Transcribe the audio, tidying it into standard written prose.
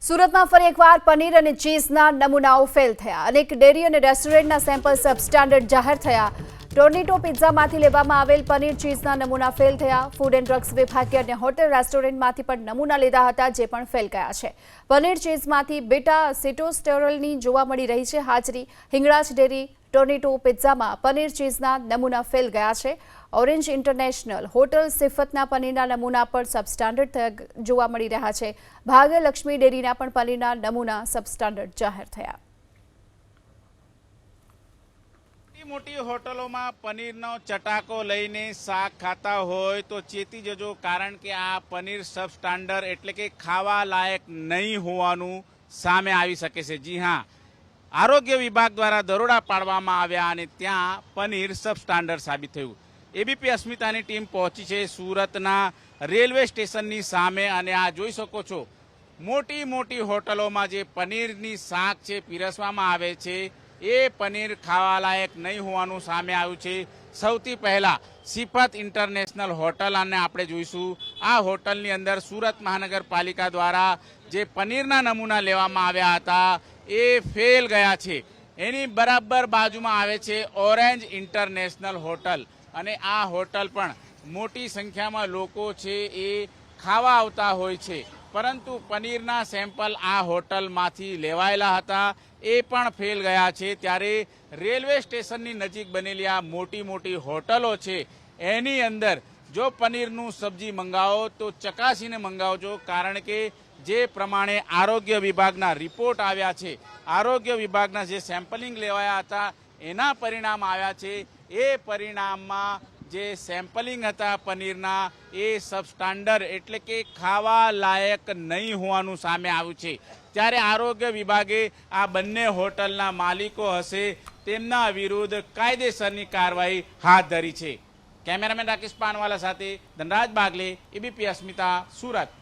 સુરતમાં ફરી એકવાર પનીર અને ચીઝના નમૂનાઓ ફેલ થયા। અનેક ડેરી અને રેસ્ટોરન્ટના સેમ્પલ સબસ્ટાન્ડર્ડ જાહેર થયા। ટોર્નિટો પિઝામાંથી લેવામાં આવેલ પનીર ચીઝના નમૂના ફેલ થયા। ફૂડ એન્ડ ડ્રગ્સ વિભાગે અને હોટેલ રેસ્ટોરન્ટમાંથી પણ નમૂના લીધા હતા, જે પણ ફેલ ગયા છે। પનીર ચીઝમાંથી બીટા સિટોસ્ટેરોલની જોવા મળી રહી છે હાજરી। હિંગળાજ ડેરી ટોર્નિટો પિઝામાં પનીર ચીઝના નમૂના ફેલ ગયા છે। ઓરેન્જ ઇન્ટરનેશનલ હોટલ સિફતના પનીરના નમૂના પર સબસ્ટાન્ડર્ડ જોવા મળી રહ્યા છે। ભાગ્યલક્ષ્મી ડેરીના પણ પનીરના નમૂના સબસ્ટાન્ડર્ડ જાહેર થયા। મોટી હોટલોમાં પનીરનો ચટાકો લઈને શાક ખાતા હોય તો ચેતી જજો, કારણ કે આ પનીર સબસ્ટાન્ડર્ડ એટલે કે ખાવા લાયક નહીં હોવાનું સામે આવી શકે છે। જી હા, આરોગ્ય વિભાગ દ્વારા દરોડા પાડવામાં આવ્યા અને ત્યાં પનીર સબસ્ટાન્ડર્ડ સાબિત થયું। એબીપી અસ્મિતાની ટીમ પહોંચી છે સુરતના રેલવે સ્ટેશનની સામે અને આ જોઈ શકો છો, મોટી મોટી હોટલોમાં જે પનીરની શાક છે પીરસવામાં આવે છે એ પનીર ખાવા લાયક નહીં હોવાનું સામે આવ્યું છે। સૌથી પહેલા સિફત ઇન્ટરનેશનલ હોટલ અને આપણે જોઈશું। આ હોટલની અંદર સુરત મહાનગરપાલિકા દ્વારા જે પનીરના નમૂના લેવામાં આવ્યા હતા એ ફેલ ગયા છે। એની બરાબર બાજુમાં આવે છે ઓરેન્જ ઇન્ટરનેશનલ હોટલ અને આ હોટલ પણ મોટી સંખ્યામાં લોકો છે એ ખાવા આવતા હોય છે, પરંતુ પનીરના સેમ્પલ આ હોટલમાંથી લેવાયેલા હતા એ પણ ફેલ ગયા છે। ત્યારે રેલવે સ્ટેશનની નજીક બનેલી આ મોટી મોટી હોટલો છે એની અંદર જો પનીરનું સબ્જી મંગાવો તો ચકાસીને મંગાવજો, કારણ કે જે પ્રમાણે આરોગ્ય વિભાગના રિપોર્ટ આવ્યા છે, આરોગ્ય વિભાગના જે સેમ્પલિંગ લેવાયા હતા એના પરિણામ આવ્યા છે, એ પરિણામમાં જે સેમ્પલિંગ હતા પનીરના એ સબસ્ટાન્ડર્ડ એટલે કે ખાવા લાયક નહીં હોવાનું સામે આવ્યું છે। ત્યારે આરોગ્ય વિભાગે આ બંને હોટલના માલિકો હશે તેમના વિરુદ્ધ કાયદેસરની કાર્યવાહી હાથ ધરી છે। કેમેરામેન રાકેશ પાનવાલા સાથે ધનરાજ બાગલે, એબીપી અસ્મિતા, સુરત।